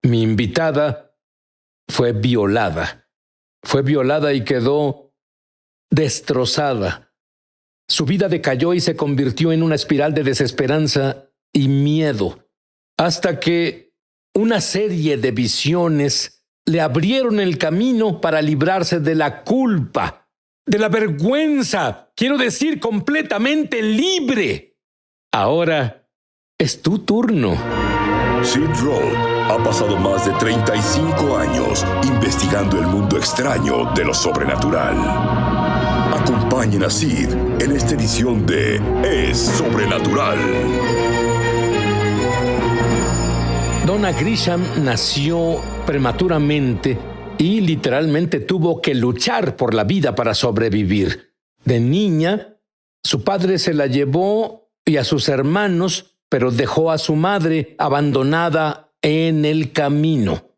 Mi invitada fue violada. Fue violada y quedó destrozada. Su vida decayó y se convirtió en una espiral de desesperanza y miedo, hasta que una serie de visiones le abrieron el camino para librarse de la culpa, de la vergüenza. Quiero decir, completamente libre. Ahora es tu turno. Sid Roth ha pasado más de 35 años investigando el mundo extraño de lo sobrenatural. Acompañen a Sid en esta edición de Es Sobrenatural. Donna Grisham nació prematuramente y literalmente tuvo que luchar por la vida para sobrevivir. De niña, su padre se la llevó y a sus hermanos, pero dejó a su madre abandonada en el camino.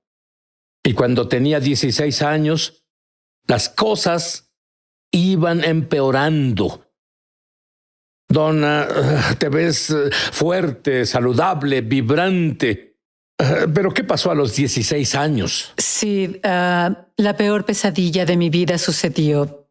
Y cuando tenía 16 años, las cosas iban empeorando. Donna, te ves fuerte, saludable, vibrante. ¿Pero qué pasó a los 16 años? Sí, la peor pesadilla de mi vida sucedió.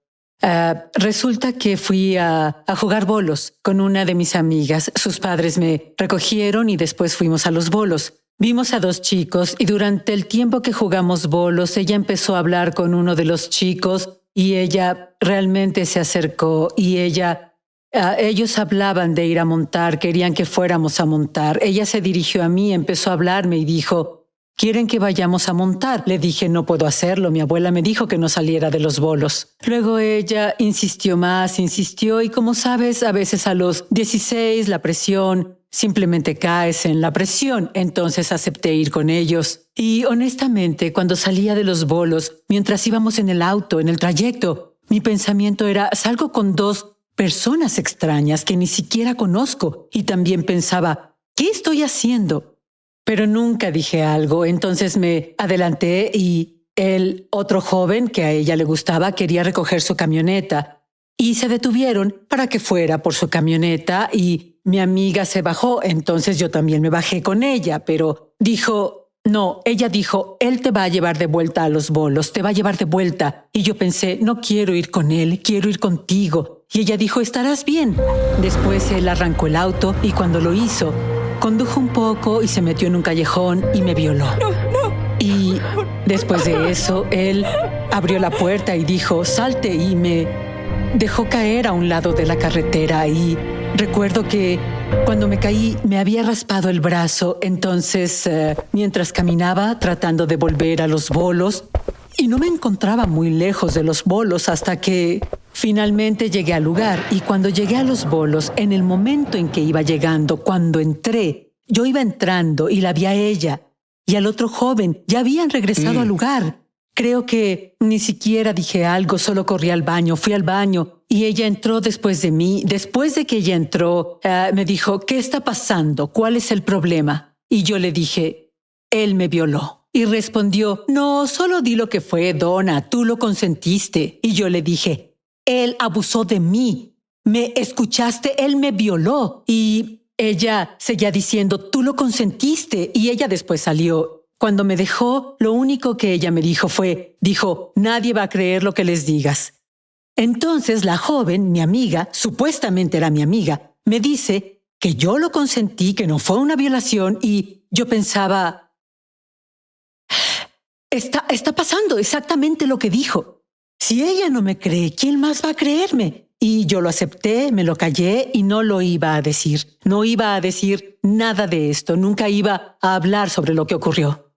Resulta que fui a jugar bolos con una de mis amigas. Sus padres me recogieron y después fuimos a los bolos. Vimos a 2 chicos y durante el tiempo que jugamos bolos, ella empezó a hablar con uno de los chicos y ella realmente se acercó y ellos hablaban de ir a montar, querían que fuéramos a montar. Ella se dirigió a mí, empezó a hablarme y dijo, ¿quieren que vayamos a montar? Le dije, no puedo hacerlo, mi abuela me dijo que no saliera de los bolos. Luego ella insistió más, insistió y como sabes, a veces a los 16 la presión, simplemente caes en la presión. Entonces acepté ir con ellos. Y honestamente, cuando salía de los bolos, mientras íbamos en el auto, en el trayecto, mi pensamiento era, salgo con 2 personas extrañas que ni siquiera conozco. Y también pensaba, ¿qué estoy haciendo? Pero nunca dije algo. Entonces me adelanté y el otro joven que a ella le gustaba quería recoger su camioneta. Y se detuvieron para que fuera por su camioneta y mi amiga se bajó. Entonces yo también me bajé con ella, pero ella dijo, él te va a llevar de vuelta a los bolos, te va a llevar de vuelta. Y yo pensé, no quiero ir con él, quiero ir contigo. Y ella dijo, estarás bien. Después él arrancó el auto y cuando lo hizo, condujo un poco y se metió en un callejón y me violó. Y después de eso, él abrió la puerta y dijo, salte, y me dejó caer a un lado de la carretera. Y recuerdo que cuando me caí me había raspado el brazo. Entonces, mientras caminaba tratando de volver a los bolos, y no me encontraba muy lejos de los bolos hasta que finalmente llegué al lugar. Y cuando llegué a los bolos, en el momento en que iba llegando, cuando entré, yo iba entrando y la vi a ella y al otro joven. Ya habían regresado al lugar. Creo que ni siquiera dije algo, solo corrí al baño, fui al baño y ella entró después de mí. Después de que ella entró, me dijo, ¿qué está pasando? ¿Cuál es el problema? Y yo le dije, él me violó. Y respondió, no, solo di lo que fue, Donna, tú lo consentiste. Y yo le dije, él abusó de mí. ¿Me escuchaste? Él me violó. Y ella seguía diciendo, tú lo consentiste. Y ella después salió. Cuando me dejó, lo único que ella me dijo dijo, nadie va a creer lo que les digas. Entonces la joven, mi amiga, supuestamente era mi amiga, me dice que yo lo consentí, que no fue una violación y yo pensaba, Está pasando exactamente lo que dijo. Si ella no me cree, ¿quién más va a creerme? Y yo lo acepté, me lo callé y no lo iba a decir. No iba a decir nada de esto. Nunca iba a hablar sobre lo que ocurrió.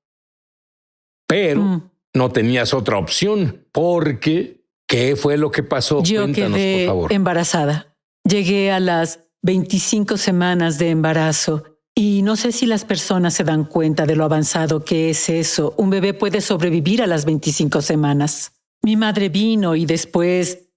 Pero no tenías otra opción, porque ¿qué fue lo que pasó? Yo Cuéntanos, quedé por favor. embarazada. Llegué a las 25 semanas de embarazo. Y no sé si las personas se dan cuenta de lo avanzado que es eso. Un bebé puede sobrevivir a las 25 semanas. Mi madre vino y después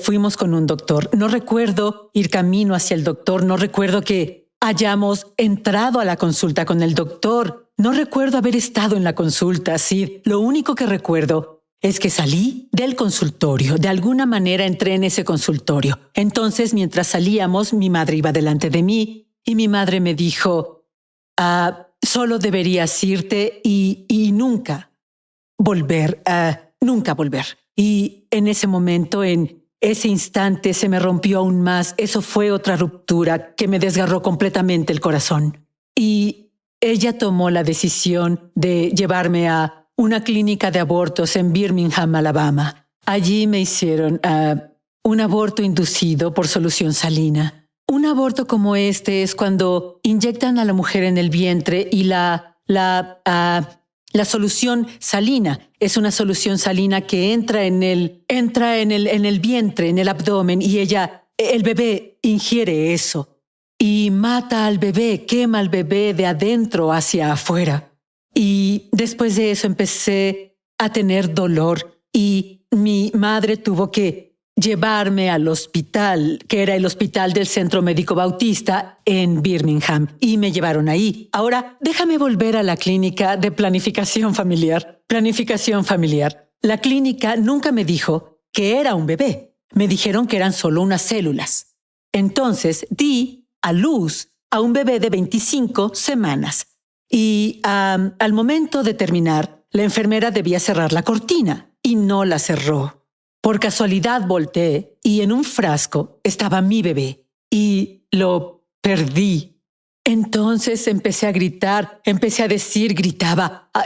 fuimos con un doctor. No recuerdo ir camino hacia el doctor. No recuerdo que hayamos entrado a la consulta con el doctor. No recuerdo haber estado en la consulta. Sí, lo único que recuerdo es que salí del consultorio. De alguna manera entré en ese consultorio. Entonces, mientras salíamos, mi madre iba delante de mí. Y mi madre me dijo, solo deberías irte y nunca volver, nunca volver. Y en ese momento, en ese instante, se me rompió aún más. Eso fue otra ruptura que me desgarró completamente el corazón. Y ella tomó la decisión de llevarme a una clínica de abortos en Birmingham, Alabama. Allí me hicieron un aborto inducido por solución salina. Un aborto como este es cuando inyectan a la mujer en el vientre y la solución salina es una solución salina que entra en el vientre, en el abdomen, y el bebé ingiere eso y mata al bebé, quema al bebé de adentro hacia afuera. Y después de eso empecé a tener dolor y mi madre tuvo que llevarme al hospital, que era el hospital del Centro Médico Bautista en Birmingham, y me llevaron ahí. Ahora, déjame volver a la clínica de planificación familiar. Planificación familiar. La clínica nunca me dijo que era un bebé. Me dijeron que eran solo unas células. Entonces, di a luz a un bebé de 25 semanas. Y al momento de terminar, la enfermera debía cerrar la cortina y no la cerró. Por casualidad volteé y en un frasco estaba mi bebé y lo perdí. Entonces empecé a gritar, empecé a decir,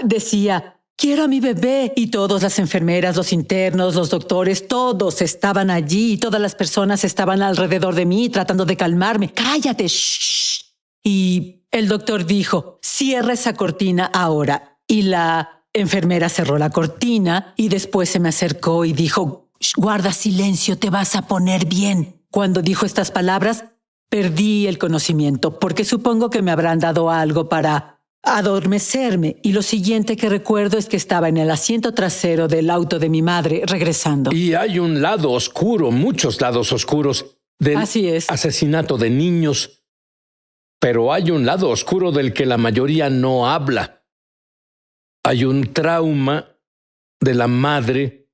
decía, quiero a mi bebé. Y todas las enfermeras, los internos, los doctores, todos estaban allí y todas las personas estaban alrededor de mí tratando de calmarme. ¡Cállate! ¡Shh! Y el doctor dijo, cierra esa cortina ahora. Y la enfermera cerró la cortina y después se me acercó y dijo, guarda silencio, te vas a poner bien. Cuando dijo estas palabras, perdí el conocimiento porque supongo que me habrán dado algo para adormecerme. Y lo siguiente que recuerdo es que estaba en el asiento trasero del auto de mi madre regresando. Y hay un lado oscuro, muchos lados oscuros del asesinato de niños. Pero hay un lado oscuro del que la mayoría no habla. Hay un trauma de la madre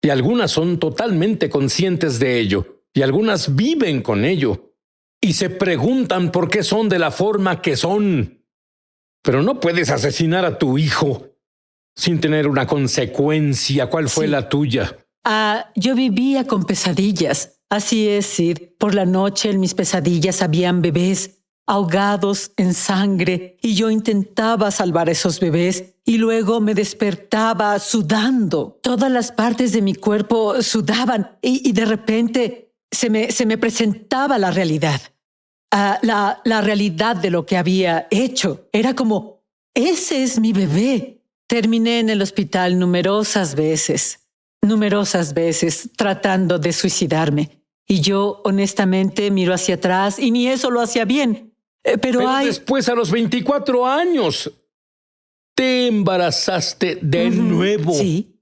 y algunas son totalmente conscientes de ello y algunas viven con ello y se preguntan por qué son de la forma que son. Pero no puedes asesinar a tu hijo sin tener una consecuencia. ¿Cuál fue la tuya? Yo vivía con pesadillas. Así es, Sid. Por la noche en mis pesadillas habían bebés ahogados en sangre y yo intentaba salvar a esos bebés y luego me despertaba sudando. Todas las partes de mi cuerpo sudaban y de repente se me presentaba la realidad. La realidad de lo que había hecho. Era como, ese es mi bebé. Terminé en el hospital numerosas veces tratando de suicidarme. Y yo honestamente miro hacia atrás y ni eso lo hacía bien. Pero después, a los 24 años, te embarazaste de nuevo. Sí.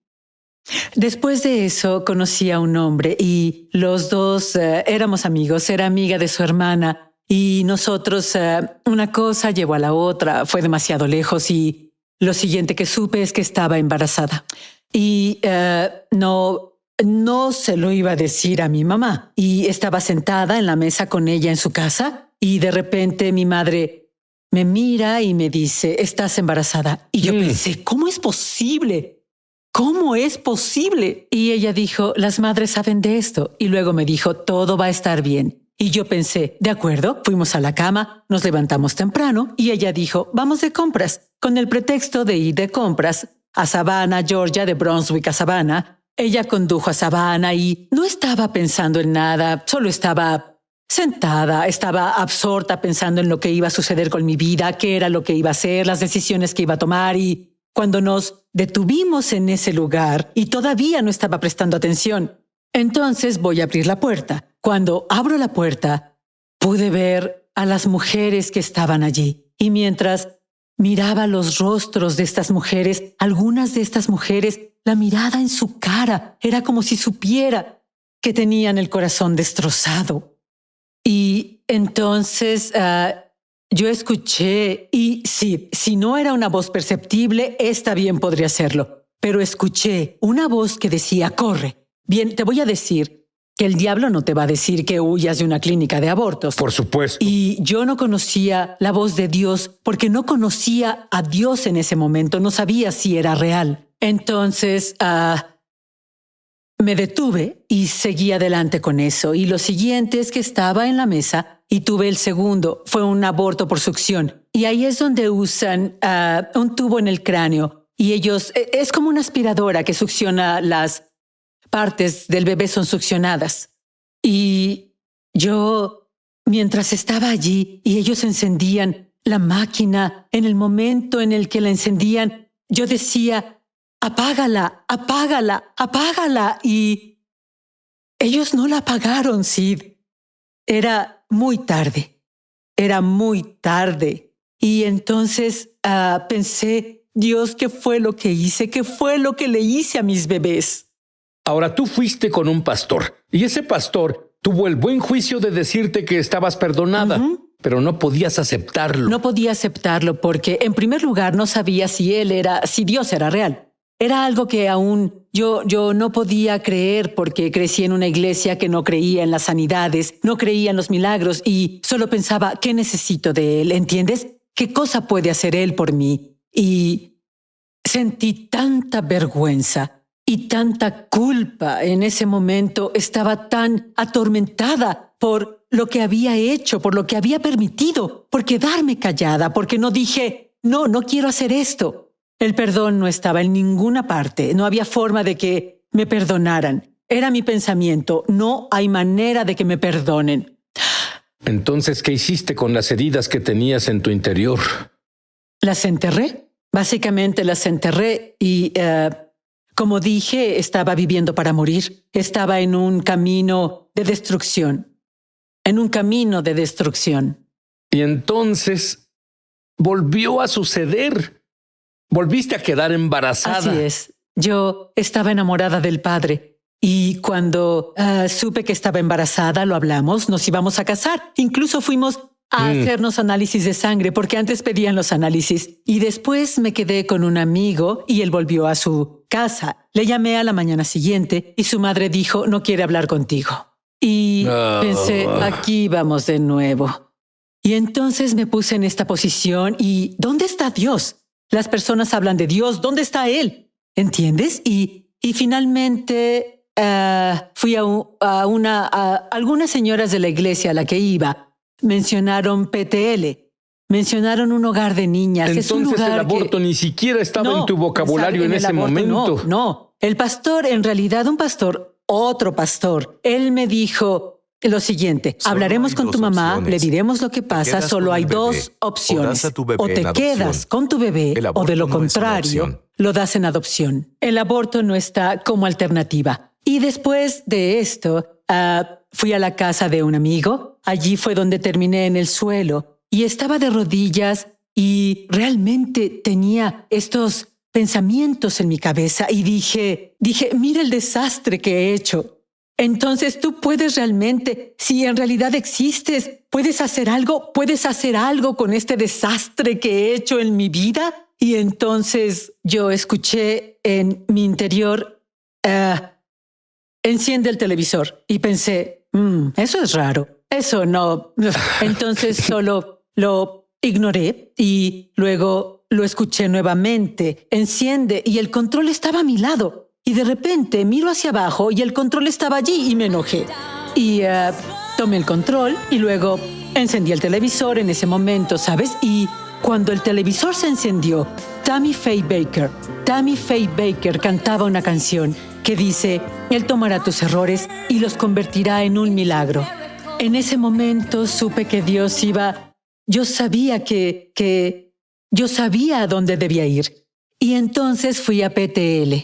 Después de eso, conocí a un hombre y los dos éramos amigos. Era amiga de su hermana y nosotros, una cosa llevó a la otra. Fue demasiado lejos y lo siguiente que supe es que estaba embarazada. Y no se lo iba a decir a mi mamá. Y estaba sentada en la mesa con ella en su casa. Y de repente mi madre me mira y me dice, estás embarazada. Y yo pensé, ¿cómo es posible? ¿Cómo es posible? Y ella dijo, las madres saben de esto. Y luego me dijo, todo va a estar bien. Y yo pensé, de acuerdo, fuimos a la cama, nos levantamos temprano y ella dijo, vamos de compras. Con el pretexto de ir de compras a Savannah, Georgia, de Brunswick a Savannah. Ella condujo a Savannah y no estaba pensando en nada, solo estaba sentada, estaba absorta pensando en lo que iba a suceder con mi vida, qué era lo que iba a hacer, las decisiones que iba a tomar. Y cuando nos detuvimos en ese lugar y todavía no estaba prestando atención, entonces voy a abrir la puerta. Cuando abro la puerta, pude ver a las mujeres que estaban allí. Y mientras miraba los rostros de estas mujeres, algunas de estas mujeres, la mirada en su cara era como si supiera que tenían el corazón destrozado. Y entonces yo escuché, y sí, si no era una voz perceptible, esta bien podría serlo, pero escuché una voz que decía, corre. Bien, te voy a decir que el diablo no te va a decir que huyas de una clínica de abortos. Por supuesto. Y yo no conocía la voz de Dios porque no conocía a Dios en ese momento, no sabía si era real. Entonces, me detuve y seguí adelante con eso. Y lo siguiente es que estaba en la mesa y tuve el segundo. Fue un aborto por succión. Y ahí es donde usan un tubo en el cráneo. Y ellos, es como una aspiradora que succiona las partes del bebé son succionadas. Y yo, mientras estaba allí y ellos encendían la máquina, en el momento en el que la encendían, yo decía, apágala, apágala, apágala. Y ellos no la apagaron, Sid. Era muy tarde. Era muy tarde. Y entonces pensé, Dios, ¿qué fue lo que hice? ¿Qué fue lo que le hice a mis bebés? Ahora tú fuiste con un pastor y ese pastor tuvo el buen juicio de decirte que estabas perdonada, pero no podías aceptarlo. No podía aceptarlo porque, en primer lugar, no sabía si Dios era real. Era algo que aún yo no podía creer porque crecí en una iglesia que no creía en las sanidades, no creía en los milagros y solo pensaba, ¿qué necesito de él? ¿Entiendes? ¿Qué cosa puede hacer él por mí? Y sentí tanta vergüenza y tanta culpa en ese momento. Estaba tan atormentada por lo que había hecho, por lo que había permitido, por quedarme callada, porque no dije, no quiero hacer esto. El perdón no estaba en ninguna parte. No había forma de que me perdonaran. Era mi pensamiento. No hay manera de que me perdonen. Entonces, ¿qué hiciste con las heridas que tenías en tu interior? Las enterré. Básicamente las enterré y, como dije, estaba viviendo para morir. Estaba en un camino de destrucción. En un camino de destrucción. Y entonces volvió a suceder. Volviste a quedar embarazada. Así es. Yo estaba enamorada del padre. Y cuando supe que estaba embarazada, lo hablamos, nos íbamos a casar. Incluso fuimos a hacernos análisis de sangre, porque antes pedían los análisis. Y después me quedé con un amigo y él volvió a su casa. Le llamé a la mañana siguiente y su madre dijo, no quiere hablar contigo. Y pensé, aquí vamos de nuevo. Y entonces me puse en esta posición y ¿dónde está Dios? Las personas hablan de Dios, ¿dónde está Él? ¿Entiendes? Y finalmente fui a algunas señoras de la iglesia a la que iba. Mencionaron PTL, mencionaron un hogar de niñas. Entonces es un lugar el aborto ni siquiera estaba en tu vocabulario en ese momento. No. El pastor, en realidad otro pastor, él me dijo lo siguiente, hablaremos con tu mamá, le diremos lo que pasa, solo hay dos opciones. O te quedas con tu bebé o de lo contrario, lo das en adopción. El aborto no está como alternativa. Y después de esto, fui a la casa de un amigo. Allí fue donde terminé en el suelo y estaba de rodillas y realmente tenía estos pensamientos en mi cabeza y dije, mira el desastre que he hecho. Entonces tú puedes realmente, si en realidad existes, puedes hacer algo con este desastre que he hecho en mi vida. Y entonces yo escuché en mi interior, enciende el televisor y pensé, eso es raro. Eso no. Entonces solo lo ignoré y luego lo escuché nuevamente. Enciende y el control estaba a mi lado. Y de repente miro hacia abajo y el control estaba allí y me enojé. Y tomé el control y luego encendí el televisor en ese momento, ¿sabes? Y cuando el televisor se encendió, Tammy Faye Bakker cantaba una canción que dice, Él tomará tus errores y los convertirá en un milagro. En ese momento supe que Dios iba... Yo sabía yo sabía a dónde debía ir. Y entonces fui a PTL.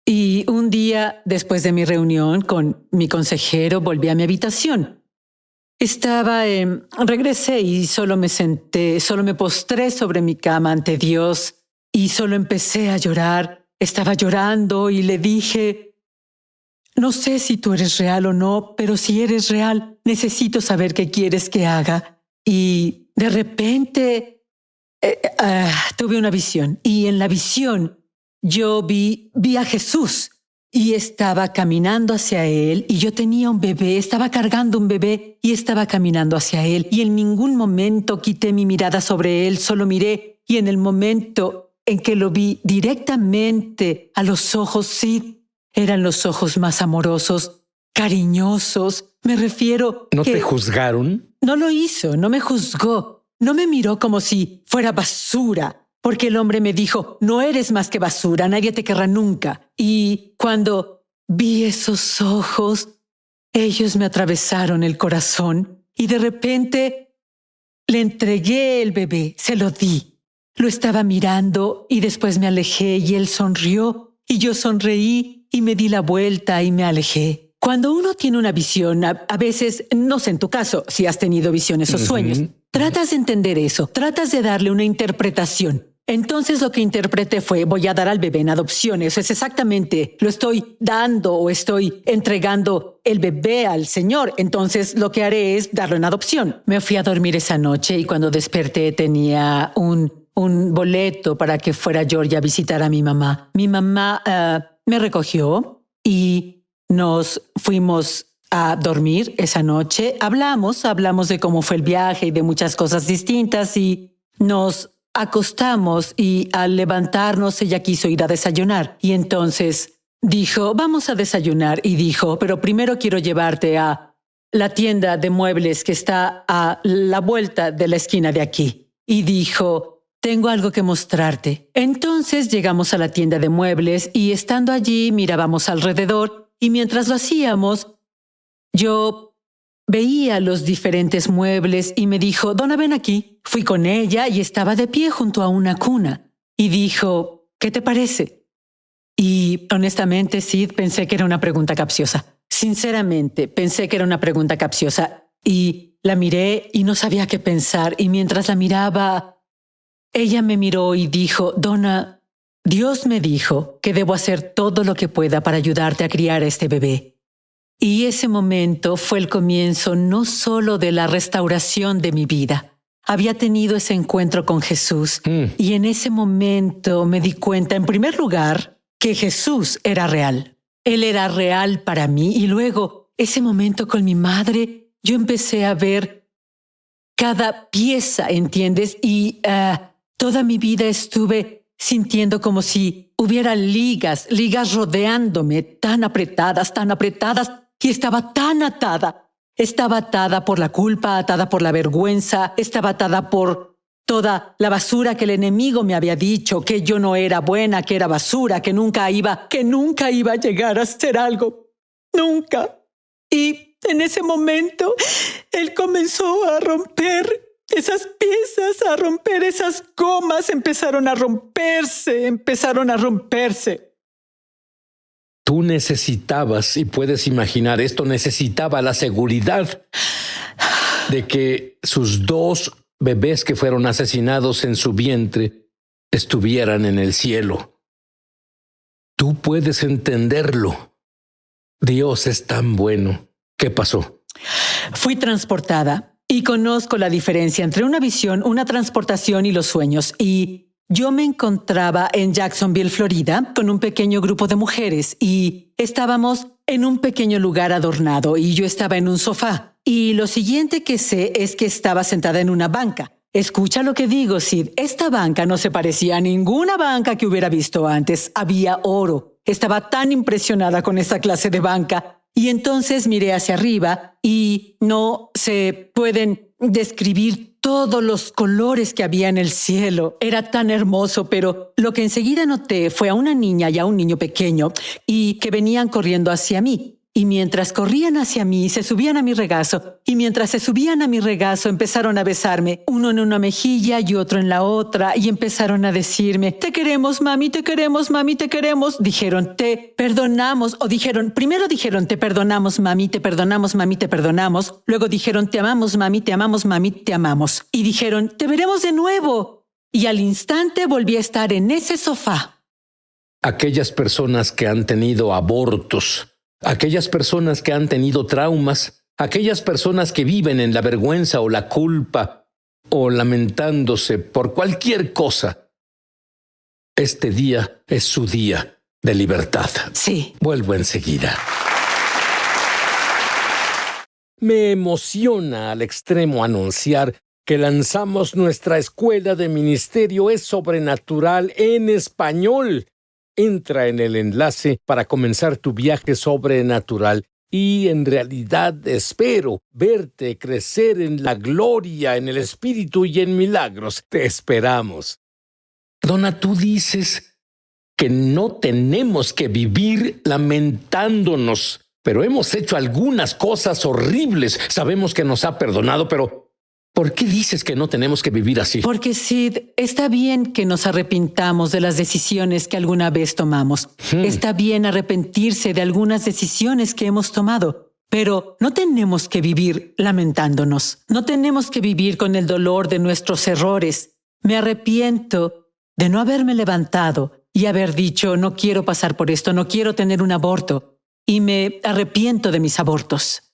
Y un día, después de mi reunión con mi consejero, volví a mi habitación. Regresé y solo me senté, solo me postré sobre mi cama ante Dios y solo empecé a llorar. Estaba llorando y le dije... No sé si tú eres real o no, pero si eres real, necesito saber qué quieres que haga. Y de repente tuve una visión. Y en la visión yo vi a Jesús. y estaba caminando hacia él, y yo tenía un bebé, estaba cargando un bebé y estaba caminando hacia él, y en ningún momento quité mi mirada sobre él, solo miré, y en el momento en que lo vi directamente a los ojos, sí, eran los ojos más amorosos, cariñosos. Me refiero ¿No que te juzgaron? no lo hizo, no me juzgó, no me miró como si fuera basura, porque el hombre me dijo, no eres más que basura, nadie te querrá nunca. Y cuando vi esos ojos, ellos me atravesaron el corazón y de repente le entregué el bebé, se lo di. Lo estaba mirando y después me alejé y él sonrió y yo sonreí y me di la vuelta y me alejé. Cuando uno tiene una visión, a veces, no sé en tu caso, si has tenido visiones o sueños, tratas de entender eso, tratas de darle una interpretación. Entonces lo que interpreté fue, voy a dar al bebé en adopción. Eso es exactamente, lo estoy dando o estoy entregando el bebé al Señor. Entonces lo que haré es darlo en adopción. Me fui a dormir esa noche y cuando desperté tenía un boleto para que fuera Georgia a visitar a mi mamá. Mi mamá me recogió y nos fuimos a dormir esa noche. Hablamos de cómo fue el viaje y de muchas cosas distintas y nos acostamos y al levantarnos ella quiso ir a desayunar y entonces dijo, vamos a desayunar y dijo, pero primero quiero llevarte a la tienda de muebles que está a la vuelta de la esquina de aquí. Y dijo, tengo algo que mostrarte. Entonces llegamos a la tienda de muebles y estando allí mirábamos alrededor y mientras lo hacíamos, yo veía los diferentes muebles y me dijo, Donna, ven aquí. Fui con ella y estaba de pie junto a una cuna. Y dijo, ¿qué te parece? Y honestamente, Sid, pensé que era una pregunta capciosa. Sinceramente, pensé que era una pregunta capciosa. Y la miré y no sabía qué pensar. Y mientras la miraba, ella me miró y dijo, Donna, Dios me dijo que debo hacer todo lo que pueda para ayudarte a criar a este bebé. Y ese momento fue el comienzo no solo de la restauración de mi vida. Había tenido ese encuentro con Jesús y en ese momento me di cuenta, en primer lugar, que Jesús era real. Él era real para mí y luego, ese momento con mi madre, yo empecé a ver cada pieza, ¿entiendes? Y toda mi vida estuve sintiendo como si hubiera ligas rodeándome, tan apretadas, y estaba tan atada. Estaba atada por la culpa, atada por la vergüenza, estaba atada por toda la basura que el enemigo me había dicho, que yo no era buena, que era basura, que nunca iba a llegar a ser algo. Nunca. Y en ese momento, él comenzó a romper esas piezas, a romper esas gomas, empezaron a romperse. Tú necesitabas, y puedes imaginar esto, necesitaba la seguridad de que sus 2 bebés que fueron asesinados en su vientre estuvieran en el cielo. Tú puedes entenderlo. Dios es tan bueno. ¿Qué pasó? Fui transportada y conozco la diferencia entre una visión, una transportación y los sueños. Y yo me encontraba en Jacksonville, Florida, con un pequeño grupo de mujeres y estábamos en un pequeño lugar adornado y yo estaba en un sofá. Y lo siguiente que sé es que estaba sentada en una banca. Escucha lo que digo, Sid. Esta banca no se parecía a ninguna banca que hubiera visto antes. Había oro. Estaba tan impresionada con esta clase de banca. Y entonces miré hacia arriba y no se pueden describir todos los colores que había en el cielo. Era tan hermoso, pero lo que enseguida noté fue a una niña y a un niño pequeño y que venían corriendo hacia mí. Y mientras corrían hacia mí, se subían a mi regazo. Y mientras se subían a mi regazo, empezaron a besarme, uno en una mejilla y otro en la otra, y empezaron a decirme, te queremos, mami, te queremos, mami, te queremos. Dijeron, te perdonamos, o primero dijeron, te perdonamos, mami, te perdonamos, mami, te perdonamos. Luego dijeron, te amamos, mami, te amamos, mami, te amamos. Y dijeron, te veremos de nuevo. Y al instante volví a estar en ese sofá. Aquellas personas que han tenido abortos, aquellas personas que han tenido traumas, aquellas personas que viven en la vergüenza o la culpa o lamentándose por cualquier cosa. Este día es su día. de libertad. Sí. Vuelvo enseguida. Me emociona al extremo anunciar que lanzamos nuestra escuela de ministerio Es Sobrenatural en español. Entra en el enlace para comenzar tu viaje sobrenatural y en realidad espero verte crecer en la gloria, en el Espíritu y en milagros. Te esperamos. Donna, tú dices que no tenemos que vivir lamentándonos, pero hemos hecho algunas cosas horribles. Sabemos que nos ha perdonado, pero ¿por qué dices que no tenemos que vivir así? Porque, Sid, está bien que nos arrepintamos de las decisiones que alguna vez tomamos. Está bien arrepentirse de algunas decisiones que hemos tomado, pero no tenemos que vivir lamentándonos. No tenemos que vivir con el dolor de nuestros errores. Me arrepiento de no haberme levantado y haber dicho, no quiero pasar por esto, no quiero tener un aborto. Y me arrepiento de mis abortos.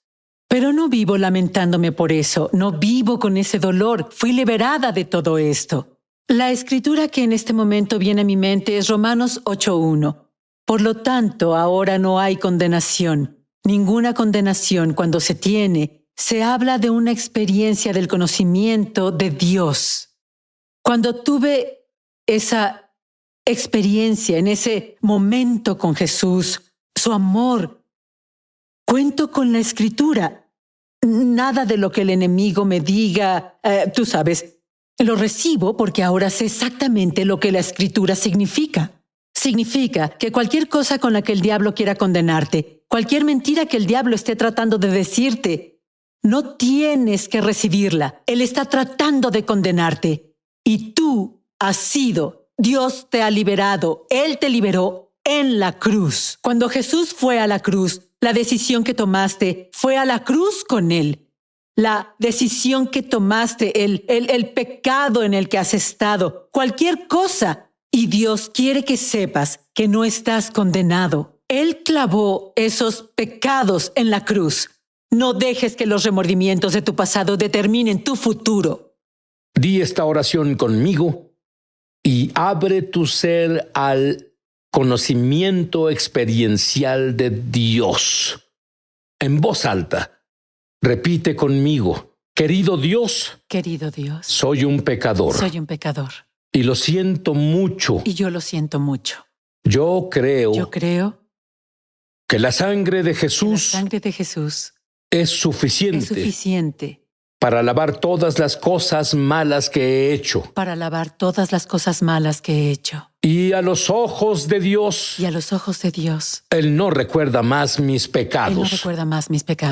Pero no vivo lamentándome por eso, no vivo con ese dolor. Fui liberada de todo esto. La escritura que en este momento viene a mi mente es Romanos 8:1. Por lo tanto, ahora no hay condenación. Ninguna condenación cuando se habla de una experiencia del conocimiento de Dios. Cuando tuve esa experiencia, en ese momento con Jesús, su amor, cuento con la escritura. Nada de lo que el enemigo me diga, tú sabes, lo recibo porque ahora sé exactamente lo que la escritura significa. Significa que cualquier cosa con la que el diablo quiera condenarte, cualquier mentira que el diablo esté tratando de decirte, no tienes que recibirla. Él está tratando de condenarte. Y tú has sido, Dios te ha liberado, Él te liberó en la cruz. Cuando Jesús fue a la cruz, la decisión que tomaste fue a la cruz con Él. La decisión que tomaste, el pecado en el que has estado, cualquier cosa. Y Dios quiere que sepas que no estás condenado. Él clavó esos pecados en la cruz. No dejes que los remordimientos de tu pasado determinen tu futuro. Di esta oración conmigo y abre tu ser al conocimiento experiencial de Dios. En voz alta, repite conmigo. Querido Dios, soy un pecador. Y lo siento mucho. Y yo lo siento mucho. Yo creo que la sangre de Jesús es suficiente para lavar todas las cosas malas que he hecho. Y a los ojos de Dios, Él no recuerda más mis pecados.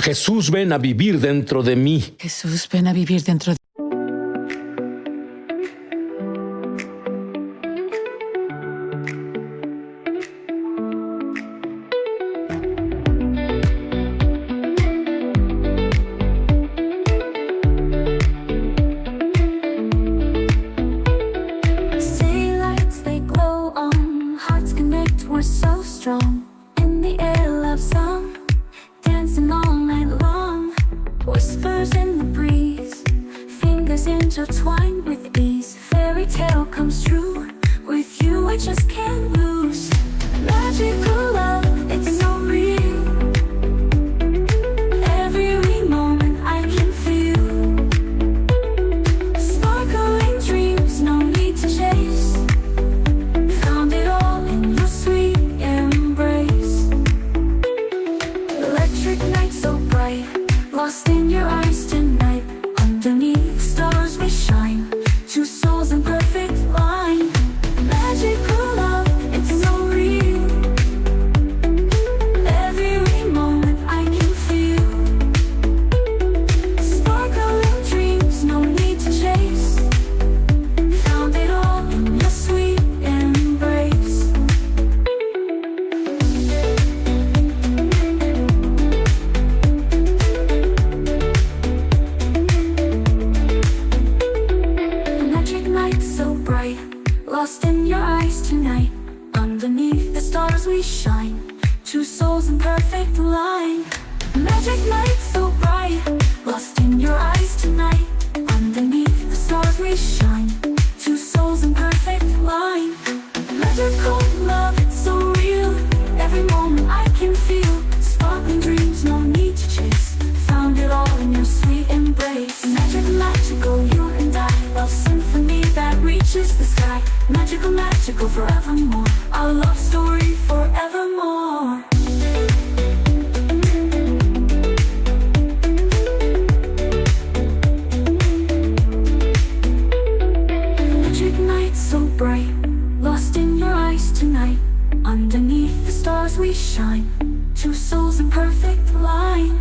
Jesús, ven a vivir dentro de mí. Intertwined with ease, fairy tale comes true. With you I just can't lose. Magical love, it's so real. Every moment I can feel. Sparkling dreams, no need to chase. Found it all in your sweet embrace. Electric night so bright, lost in your eyes tonight. Underneath stars we shine, two souls in perfect line. Magical love, it's so real. Every moment I can feel. Sparkling dreams, no need to chase. Found it all in your sweet embrace. Lost in your eyes tonight. Underneath the stars we shine, two souls in perfect line. Magic night so bright, lost in your eyes tonight. Underneath the stars we shine, two souls in perfect line. Magical love, it's so real. Underneath the stars we shine, two souls in perfect line.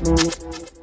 Thank you.